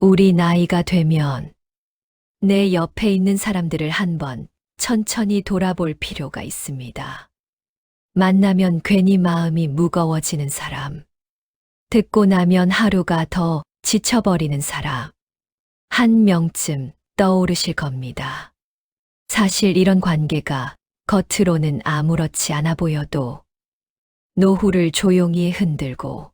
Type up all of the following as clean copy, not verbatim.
우리 나이가 되면 내 옆에 있는 사람들을 한번 천천히 돌아볼 필요가 있습니다. 만나면 괜히 마음이 무거워지는 사람, 듣고 나면 하루가 더 지쳐버리는 사람, 한 명쯤 떠오르실 겁니다. 사실 이런 관계가 겉으로는 아무렇지 않아 보여도 노후를 조용히 흔들고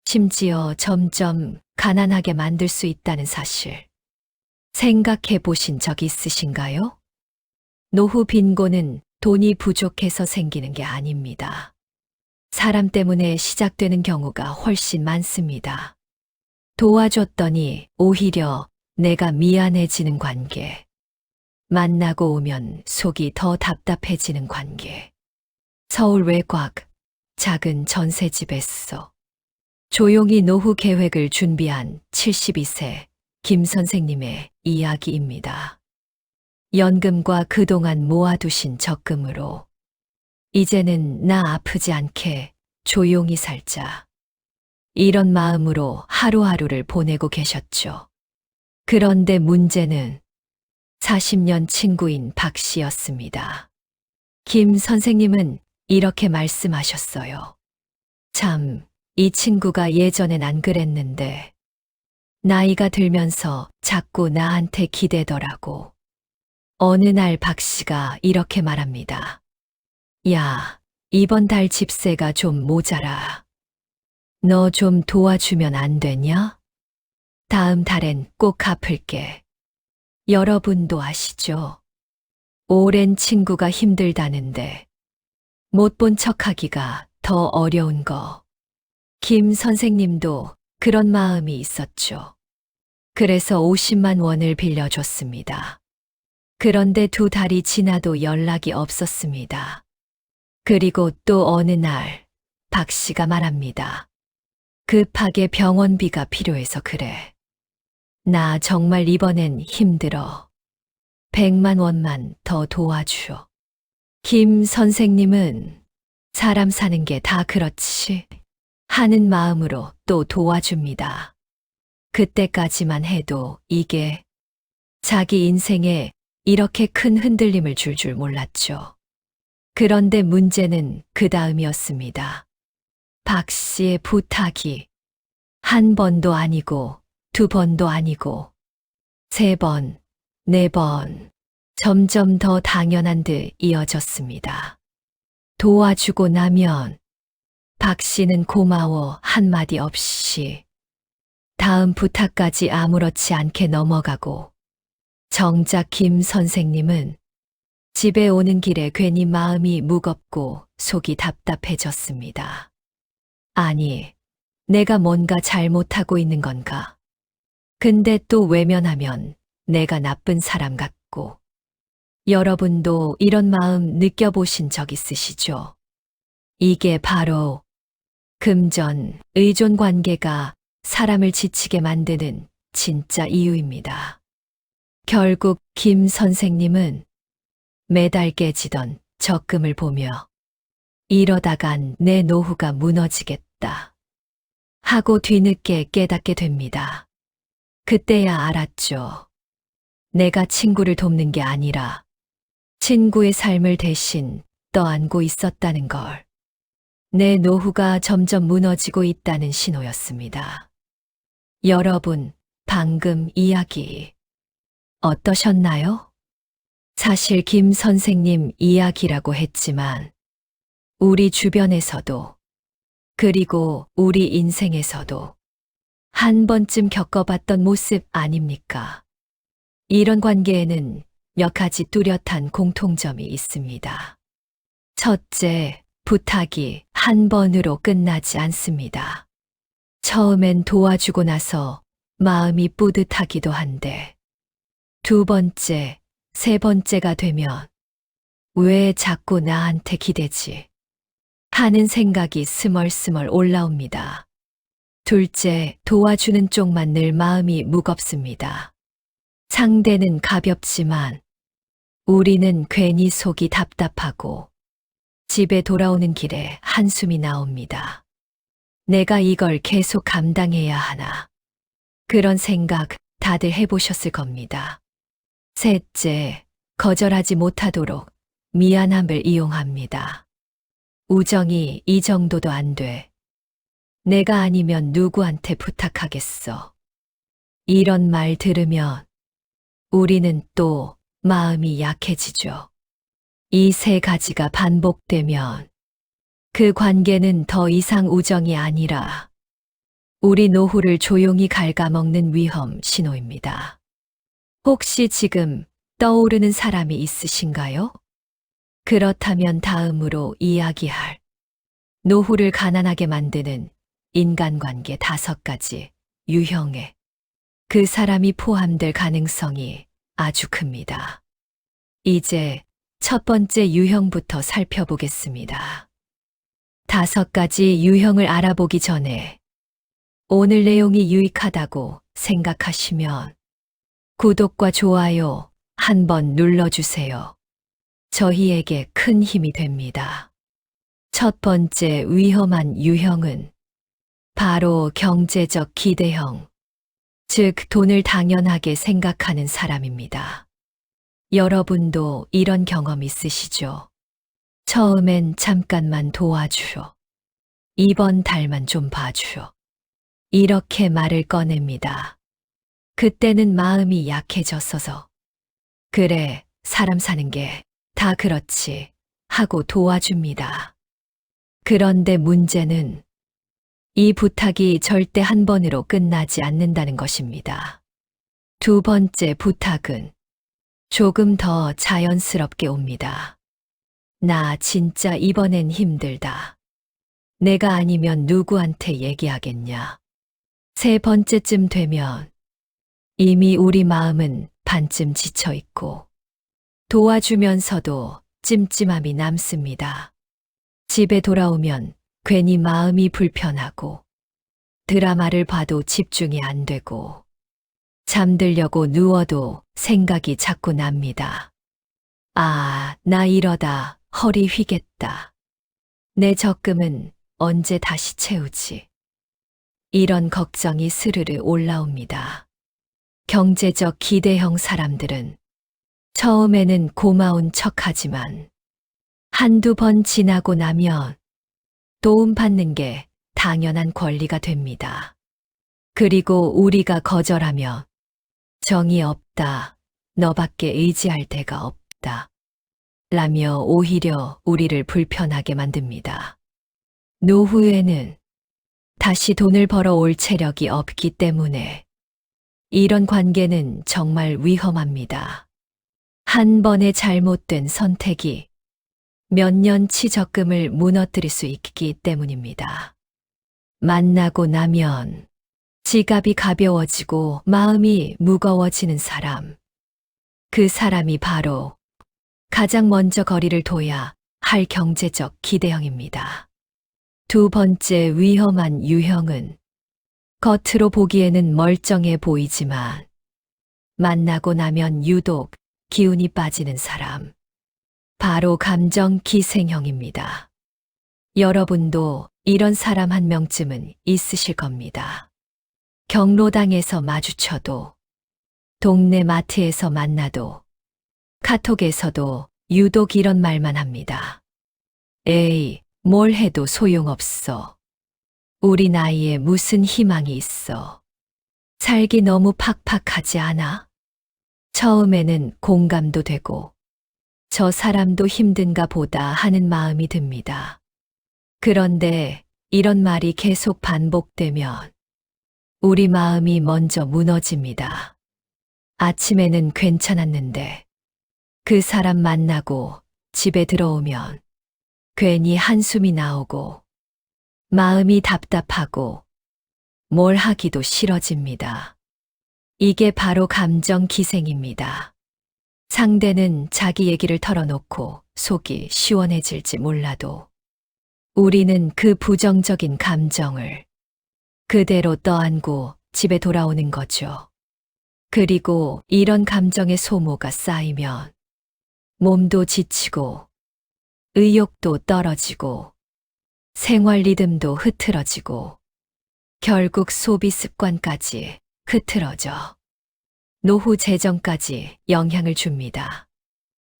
심지어 점점 가난하게 만들 수 있다는 사실. 생각해 보신 적 있으신가요? 노후 빈곤은 돈이 부족해서 생기는 게 아닙니다. 사람 때문에 시작되는 경우가 훨씬 많습니다. 도와줬더니 오히려 내가 미안해지는 관계. 만나고 오면 속이 더 답답해지는 관계. 서울 외곽 작은 전셋집에서 조용히 노후 계획을 준비한 72세 김 선생님의 이야기입니다. 연금과 그동안 모아두신 적금으로 이제는 나 아프지 않게 조용히 살자. 이런 마음으로 하루하루를 보내고 계셨죠. 그런데 문제는 40년 친구인 박 씨였습니다. 김 선생님은 이렇게 말씀하셨어요. 참, 이 친구가 예전엔 안 그랬는데 나이가 들면서 자꾸 나한테 기대더라고. 어느 날 박 씨가 이렇게 말합니다. 야, 이번 달 집세가 좀 모자라. 너 좀 도와주면 안 되냐? 다음 달엔 꼭 갚을게. 여러분도 아시죠? 오랜 친구가 힘들다는데 못 본 척하기가 더 어려운 거. 김 선생님도 그런 마음이 있었죠. 그래서 50만 원을 빌려줬습니다. 그런데 2달이 지나도 연락이 없었습니다. 그리고 또 어느 날 박 씨가 말합니다. 급하게 병원비가 필요해서 그래. 나 정말 이번엔 힘들어. 100만 원만 더 도와줘. 김 선생님은 사람 사는 게 다 그렇지 하는 마음으로 또 도와줍니다. 그때까지만 해도 이게 자기 인생에 이렇게 큰 흔들림을 줄 줄 몰랐죠. 그런데 문제는 그 다음이었습니다. 박 씨의 부탁이 한 번도 아니고 2번도 아니고 3번, 4번, 점점 더 당연한 듯 이어졌습니다. 도와주고 나면 박 씨는 고마워 한마디 없이 다음 부탁까지 아무렇지 않게 넘어가고 정작 김 선생님은 집에 오는 길에 괜히 마음이 무겁고 속이 답답해졌습니다. 아니, 내가 뭔가 잘못하고 있는 건가? 근데 또 외면하면 내가 나쁜 사람 같고. 여러분도 이런 마음 느껴보신 적 있으시죠? 이게 바로 금전, 의존 관계가 사람을 지치게 만드는 진짜 이유입니다. 결국 김 선생님은 매달 깨지던 적금을 보며 이러다간 내 노후가 무너지겠다 하고 뒤늦게 깨닫게 됩니다. 그때야 알았죠. 내가 친구를 돕는 게 아니라 친구의 삶을 대신 떠안고 있었다는 걸. 내 노후가 점점 무너지고 있다는 신호였습니다. 여러분, 방금 이야기 어떠셨나요? 사실 김 선생님 이야기라고 했지만 우리 주변에서도 그리고 우리 인생에서도 한 번쯤 겪어봤던 모습 아닙니까? 이런 관계에는 몇 가지 뚜렷한 공통점이 있습니다. 첫째, 부탁이 한 번으로 끝나지 않습니다. 처음엔 도와주고 나서 마음이 뿌듯하기도 한데, 2번째, 3번째가 되면 왜 자꾸 나한테 기대지? 하는 생각이 스멀스멀 올라옵니다. 둘째, 도와주는 쪽만 늘 마음이 무겁습니다. 상대는 가볍지만 우리는 괜히 속이 답답하고 집에 돌아오는 길에 한숨이 나옵니다. 내가 이걸 계속 감당해야 하나? 그런 생각 다들 해보셨을 겁니다. 셋째, 거절하지 못하도록 미안함을 이용합니다. 우정이 이 정도도 안 돼. 내가 아니면 누구한테 부탁하겠어. 이런 말 들으면 우리는 또 마음이 약해지죠. 이 세 가지가 반복되면 그 관계는 더 이상 우정이 아니라 우리 노후를 조용히 갉아먹는 위험 신호입니다. 혹시 지금 떠오르는 사람이 있으신가요? 그렇다면 다음으로 이야기할 노후를 가난하게 만드는 인간관계 5가지 유형에 그 사람이 포함될 가능성이 아주 큽니다. 이제 첫 번째 유형부터 살펴보겠습니다. 5가지 유형을 알아보기 전에 오늘 내용이 유익하다고 생각하시면 구독과 좋아요 한번 눌러주세요. 저희에게 큰 힘이 됩니다. 첫 번째 위험한 유형은 바로 경제적 기대형, 즉 돈을 당연하게 생각하는 사람입니다. 여러분도 이런 경험 있으시죠? 처음엔 잠깐만 도와주오. 이번 달만 좀 봐주오. 이렇게 말을 꺼냅니다. 그때는 마음이 약해졌어서 그래, 사람 사는 게 다 그렇지 하고 도와줍니다. 그런데 문제는 이 부탁이 절대 한 번으로 끝나지 않는다는 것입니다. 두 번째 부탁은 조금 더 자연스럽게 옵니다. 나 진짜 이번엔 힘들다. 내가 아니면 누구한테 얘기하겠냐. 세 번째쯤 되면 이미 우리 마음은 반쯤 지쳐 있고 도와주면서도 찜찜함이 남습니다. 집에 돌아오면 괜히 마음이 불편하고 드라마를 봐도 집중이 안 되고 잠들려고 누워도 생각이 자꾸 납니다. 아, 나 이러다 허리 휘겠다. 내 적금은 언제 다시 채우지? 이런 걱정이 스르르 올라옵니다. 경제적 기대형 사람들은 처음에는 고마운 척하지만 한두 번 지나고 나면 도움받는 게 당연한 권리가 됩니다. 그리고 우리가 거절하면 정이 없다, 너밖에 의지할 데가 없다 라며 오히려 우리를 불편하게 만듭니다. 노후에는 다시 돈을 벌어올 체력이 없기 때문에 이런 관계는 정말 위험합니다. 한 번의 잘못된 선택이 몇 년치 적금을 무너뜨릴 수 있기 때문입니다. 만나고 나면 지갑이 가벼워지고 마음이 무거워지는 사람. 그 사람이 바로 가장 먼저 거리를 둬야 할 경제적 기대형입니다. 두 번째 위험한 유형은 겉으로 보기에는 멀쩡해 보이지만 만나고 나면 유독 기운이 빠지는 사람. 바로 감정 기생형입니다. 여러분도 이런 사람 한 명쯤은 있으실 겁니다. 경로당에서 마주쳐도, 동네 마트에서 만나도, 카톡에서도 유독 이런 말만 합니다. 에이, 뭘 해도 소용없어. 우리 나이에 무슨 희망이 있어. 살기 너무 팍팍하지 않아? 처음에는 공감도 되고 저 사람도 힘든가 보다 하는 마음이 듭니다. 그런데 이런 말이 계속 반복되면 우리 마음이 먼저 무너집니다. 아침에는 괜찮았는데 그 사람 만나고 집에 들어오면 괜히 한숨이 나오고 마음이 답답하고 뭘 하기도 싫어집니다. 이게 바로 감정 기생입니다. 상대는 자기 얘기를 털어놓고 속이 시원해질지 몰라도 우리는 그 부정적인 감정을 그대로 떠안고 집에 돌아오는 거죠. 그리고 이런 감정의 소모가 쌓이면 몸도 지치고 의욕도 떨어지고 생활 리듬도 흐트러지고 결국 소비 습관까지 흐트러져 노후 재정까지 영향을 줍니다.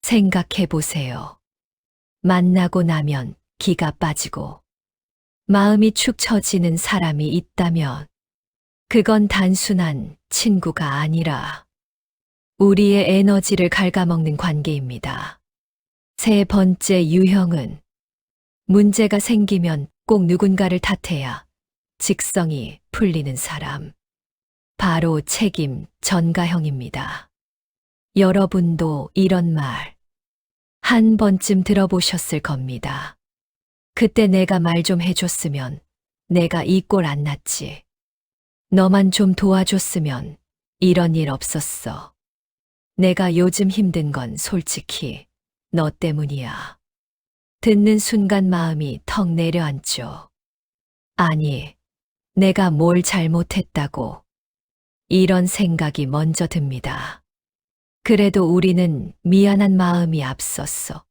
생각해 보세요. 만나고 나면 기가 빠지고 마음이 축 처지는 사람이 있다면 그건 단순한 친구가 아니라 우리의 에너지를 갉아먹는 관계입니다. 세 번째 유형은 문제가 생기면 꼭 누군가를 탓해야 직성이 풀리는 사람. 바로 책임 전가형입니다. 여러분도 이런 말 한 번쯤 들어보셨을 겁니다. 그때 내가 말 좀 해줬으면 내가 이 꼴 안 났지. 너만 좀 도와줬으면 이런 일 없었어. 내가 요즘 힘든 건 솔직히 너 때문이야. 듣는 순간 마음이 턱 내려앉죠. 아니, 내가 뭘 잘못했다고. 이런 생각이 먼저 듭니다. 그래도 우리는 미안한 마음이 앞섰어.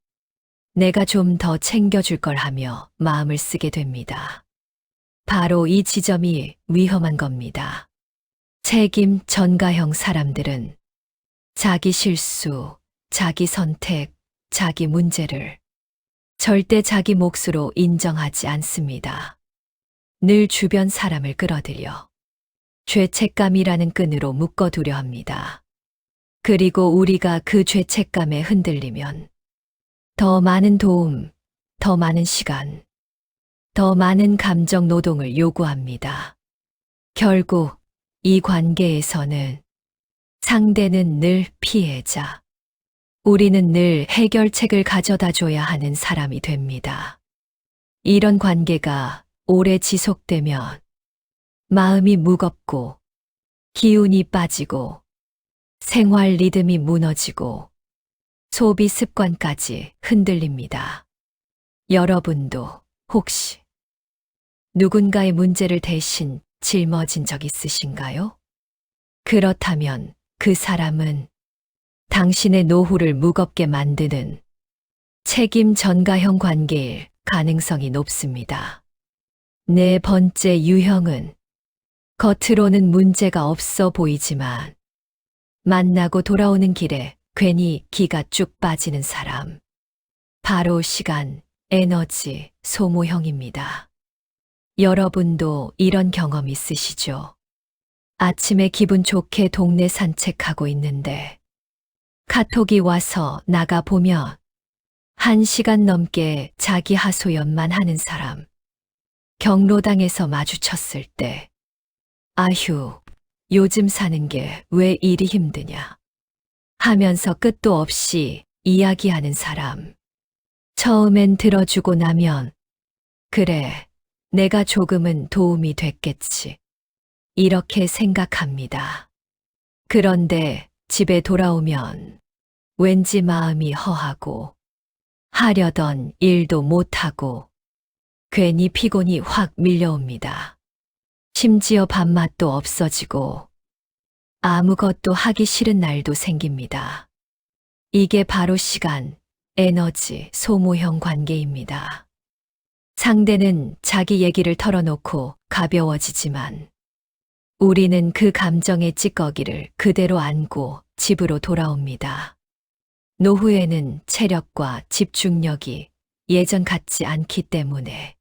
내가 좀 더 챙겨줄 걸 하며 마음을 쓰게 됩니다. 바로 이 지점이 위험한 겁니다. 책임 전가형 사람들은 자기 실수, 자기 선택, 자기 문제를 절대 자기 몫으로 인정하지 않습니다. 늘 주변 사람을 끌어들여 죄책감이라는 끈으로 묶어두려 합니다. 그리고 우리가 그 죄책감에 흔들리면 더 많은 도움, 더 많은 시간, 더 많은 감정 노동을 요구합니다. 결국 이 관계에서는 상대는 늘 피해자, 우리는 늘 해결책을 가져다 줘야 하는 사람이 됩니다. 이런 관계가 오래 지속되면 마음이 무겁고 기운이 빠지고 생활 리듬이 무너지고 소비 습관까지 흔들립니다. 여러분도 혹시 누군가의 문제를 대신 짊어진 적 있으신가요? 그렇다면 그 사람은 당신의 노후를 무겁게 만드는 책임 전가형 관계일 가능성이 높습니다. 네 번째 유형은 겉으로는 문제가 없어 보이지만 만나고 돌아오는 길에 괜히 기가 쭉 빠지는 사람. 바로 시간, 에너지, 소모형입니다. 여러분도 이런 경험 있으시죠? 아침에 기분 좋게 동네 산책하고 있는데 카톡이 와서 나가보면 1시간 넘게 자기 하소연만 하는 사람. 경로당에서 마주쳤을 때 아휴, 요즘 사는 게 왜 이리 힘드냐 하면서 끝도 없이 이야기하는 사람. 처음엔 들어주고 나면 그래, 내가 조금은 도움이 됐겠지. 이렇게 생각합니다. 그런데 집에 돌아오면 왠지 마음이 허하고 하려던 일도 못하고 괜히 피곤이 확 밀려옵니다. 심지어 밥맛도 없어지고 아무것도 하기 싫은 날도 생깁니다. 이게 바로 시간, 에너지, 소모형 관계입니다. 상대는 자기 얘기를 털어놓고 가벼워지지만 우리는 그 감정의 찌꺼기를 그대로 안고 집으로 돌아옵니다. 노후에는 체력과 집중력이 예전 같지 않기 때문에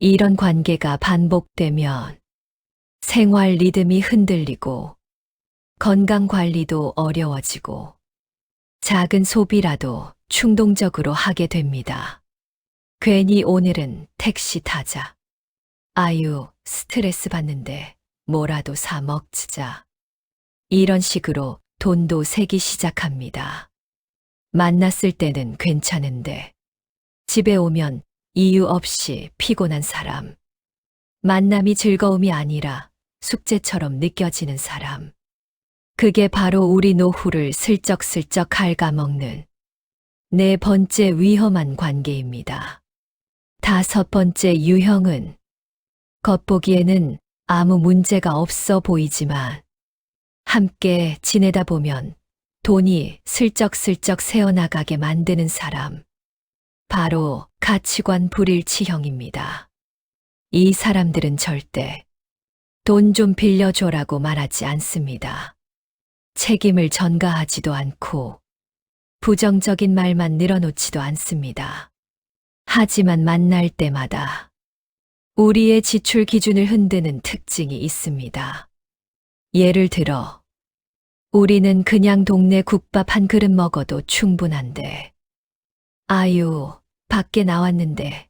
이런 관계가 반복되면 생활 리듬이 흔들리고 건강 관리도 어려워지고 작은 소비라도 충동적으로 하게 됩니다. 괜히 오늘은 택시 타자. 아유, 스트레스 받는데 뭐라도 사 먹자. 이런 식으로 돈도 새기 시작합니다. 만났을 때는 괜찮은데 집에 오면 이유 없이 피곤한 사람. 만남이 즐거움이 아니라 숙제처럼 느껴지는 사람. 그게 바로 우리 노후를 슬쩍슬쩍 갉아먹는 네 번째 위험한 관계입니다. 다섯 번째 유형은 겉보기에는 아무 문제가 없어 보이지만 함께 지내다 보면 돈이 슬쩍슬쩍 새어나가게 만드는 사람. 바로 가치관 불일치형입니다. 이 사람들은 절대 돈 좀 빌려줘라고 말하지 않습니다. 책임을 전가하지도 않고 부정적인 말만 늘어놓지도 않습니다. 하지만 만날 때마다 우리의 지출 기준을 흔드는 특징이 있습니다. 예를 들어, 우리는 그냥 동네 국밥 한 그릇 먹어도 충분한데, 아유, 밖에 나왔는데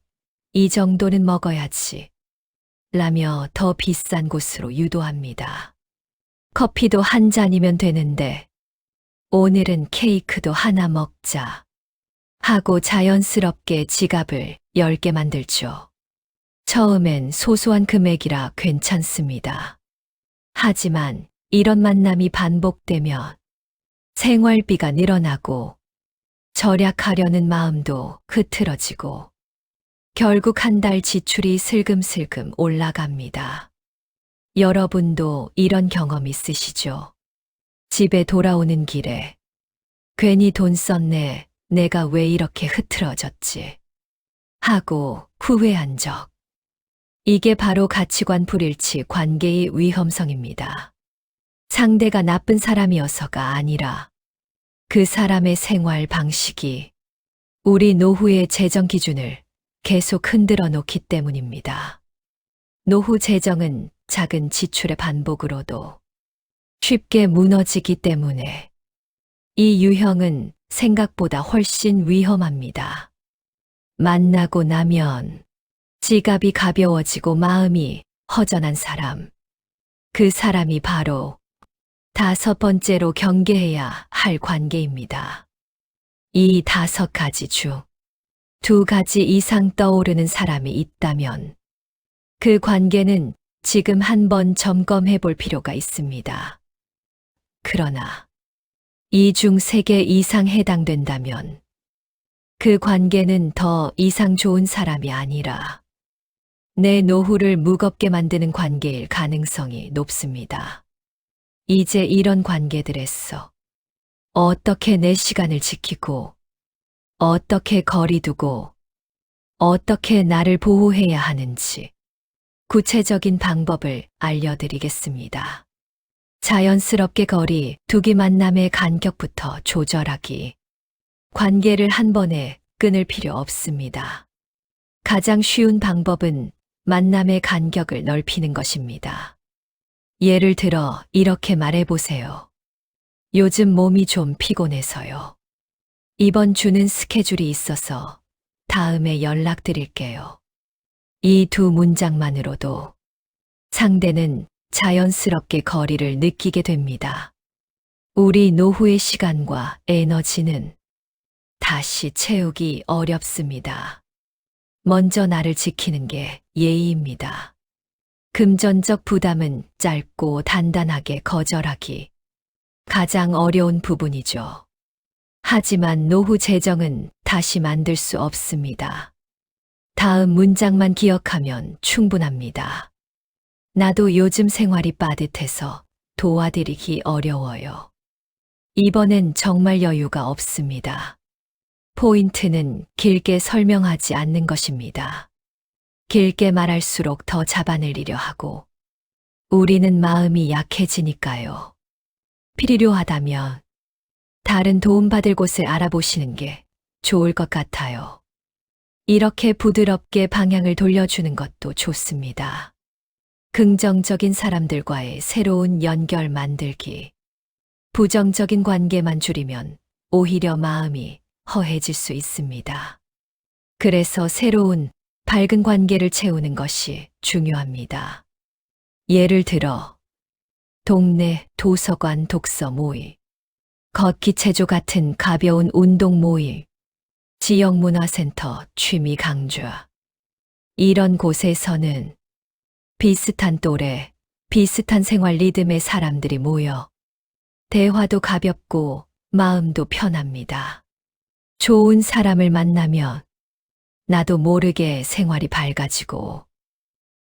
이 정도는 먹어야지. 라며 더 비싼 곳으로 유도합니다. 커피도 한 잔이면 되는데 오늘은 케이크도 하나 먹자 하고 자연스럽게 지갑을 10개 만들죠. 처음엔 소소한 금액이라 괜찮습니다. 하지만 이런 만남이 반복되면 생활비가 늘어나고 절약하려는 마음도 흐트러지고 결국 한 달 지출이 슬금슬금 올라갑니다. 여러분도 이런 경험 있으시죠? 집에 돌아오는 길에 괜히 돈 썼네, 내가 왜 이렇게 흐트러졌지? 하고 후회한 적. 이게 바로 가치관 불일치 관계의 위험성입니다. 상대가 나쁜 사람이어서가 아니라 그 사람의 생활 방식이 우리 노후의 재정 기준을 계속 흔들어 놓기 때문입니다. 노후 재정은 작은 지출의 반복으로도 쉽게 무너지기 때문에 이 유형은 생각보다 훨씬 위험합니다. 만나고 나면 지갑이 가벼워지고 마음이 허전한 사람. 그 사람이 바로 5번째로 경계해야 할 관계입니다. 이 5가지 중 2가지 이상 떠오르는 사람이 있다면 그 관계는 지금 한번 점검해 볼 필요가 있습니다. 그러나 이 중 3개 이상 해당된다면 그 관계는 더 이상 좋은 사람이 아니라 내 노후를 무겁게 만드는 관계일 가능성이 높습니다. 이제 이런 관계들에서 어떻게 내 시간을 지키고 어떻게 거리 두고 어떻게 나를 보호해야 하는지 구체적인 방법을 알려드리겠습니다. 자연스럽게 거리 두기 만남의 간격부터 조절하기. 관계를 한 번에 끊을 필요 없습니다. 가장 쉬운 방법은 만남의 간격을 넓히는 것입니다. 예를 들어 이렇게 말해보세요. 요즘 몸이 좀 피곤해서요. 이번 주는 스케줄이 있어서 다음에 연락드릴게요. 이 2문장만으로도 상대는 자연스럽게 거리를 느끼게 됩니다. 우리 노후의 시간과 에너지는 다시 채우기 어렵습니다. 먼저 나를 지키는 게 예의입니다. 금전적 부담은 짧고 단단하게 거절하기. 가장 어려운 부분이죠. 하지만 노후 재정은 다시 만들 수 없습니다. 다음 문장만 기억하면 충분합니다. 나도 요즘 생활이 빠듯해서 도와드리기 어려워요. 이번엔 정말 여유가 없습니다. 포인트는 길게 설명하지 않는 것입니다. 길게 말할수록 더 잡아내리려 하고 우리는 마음이 약해지니까요. 필요하다면 다른 도움받을 곳을 알아보시는 게 좋을 것 같아요. 이렇게 부드럽게 방향을 돌려주는 것도 좋습니다. 긍정적인 사람들과의 새로운 연결 만들기. 부정적인 관계만 줄이면 오히려 마음이 허해질 수 있습니다. 그래서 새로운 밝은 관계를 채우는 것이 중요합니다. 예를 들어 동네 도서관 독서 모임, 걷기 체조 같은 가벼운 운동 모임, 지역 문화센터 취미 강좌. 이런 곳에서는 비슷한 또래, 비슷한 생활 리듬의 사람들이 모여 대화도 가볍고 마음도 편합니다. 좋은 사람을 만나면 나도 모르게 생활이 밝아지고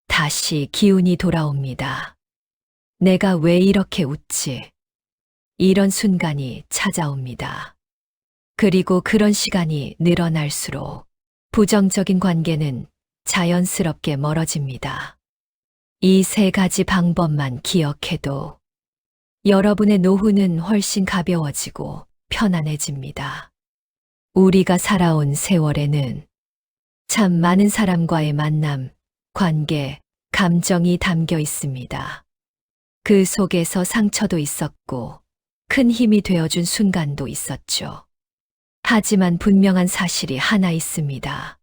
다시 기운이 돌아옵니다. 내가 왜 이렇게 웃지? 이런 순간이 찾아옵니다. 그리고 그런 시간이 늘어날수록 부정적인 관계는 자연스럽게 멀어집니다. 이 세 가지 방법만 기억해도 여러분의 노후는 훨씬 가벼워지고 편안해집니다. 우리가 살아온 세월에는 참 많은 사람과의 만남, 관계, 감정이 담겨 있습니다. 그 속에서 상처도 있었고 큰 힘이 되어준 순간도 있었죠. 하지만 분명한 사실이 하나 있습니다.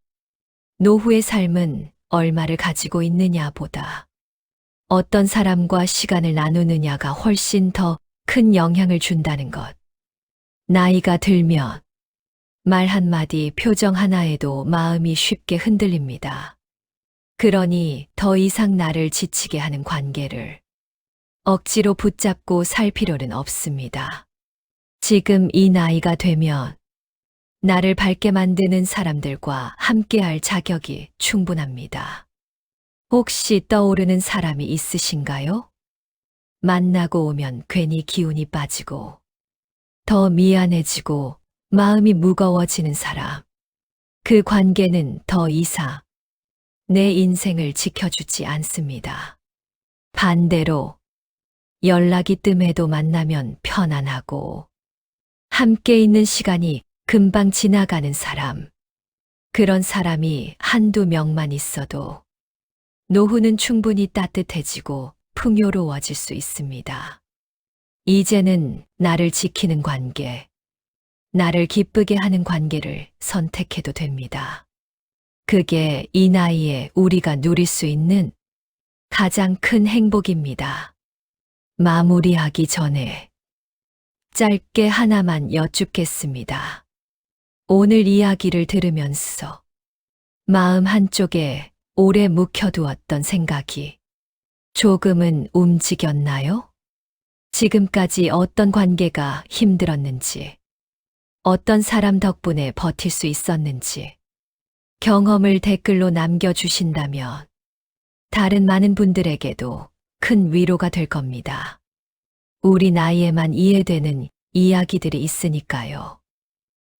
노후의 삶은 얼마를 가지고 있느냐보다 어떤 사람과 시간을 나누느냐가 훨씬 더 큰 영향을 준다는 것. 나이가 들면 말 한마디, 표정 하나에도 마음이 쉽게 흔들립니다. 그러니 더 이상 나를 지치게 하는 관계를 억지로 붙잡고 살 필요는 없습니다. 지금 이 나이가 되면 나를 밝게 만드는 사람들과 함께할 자격이 충분합니다. 혹시 떠오르는 사람이 있으신가요? 만나고 오면 괜히 기운이 빠지고 더 미안해지고 마음이 무거워지는 사람. 그 관계는 더 이상 내 인생을 지켜주지 않습니다. 반대로 연락이 뜸해도 만나면 편안하고 함께 있는 시간이 금방 지나가는 사람. 그런 사람이 한두 명만 있어도 노후는 충분히 따뜻해지고 풍요로워질 수 있습니다. 이제는 나를 지키는 관계, 나를 기쁘게 하는 관계를 선택해도 됩니다. 그게 이 나이에 우리가 누릴 수 있는 가장 큰 행복입니다. 마무리하기 전에 짧게 하나만 여쭙겠습니다. 오늘 이야기를 들으면서 마음 한쪽에 오래 묵혀두었던 생각이 조금은 움직였나요? 지금까지 어떤 관계가 힘들었는지, 어떤 사람 덕분에 버틸 수 있었는지, 경험을 댓글로 남겨주신다면 다른 많은 분들에게도 큰 위로가 될 겁니다. 우리 나이에만 이해되는 이야기들이 있으니까요.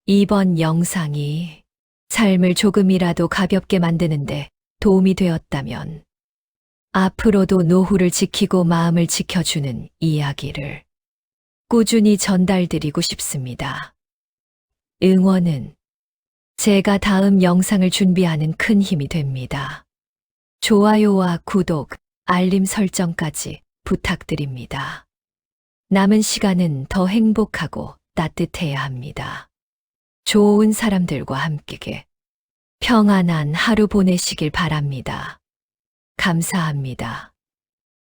이번 영상이 삶을 조금이라도 가볍게 만드는데 도움이 되었다면 앞으로도 노후를 지키고 마음을 지켜주는 이야기를 꾸준히 전달드리고 싶습니다. 응원은 제가 다음 영상을 준비하는 큰 힘이 됩니다. 좋아요와 구독, 알림 설정까지 부탁드립니다. 남은 시간은 더 행복하고 따뜻해야 합니다. 좋은 사람들과 함께 평안한 하루 보내시길 바랍니다. 감사합니다.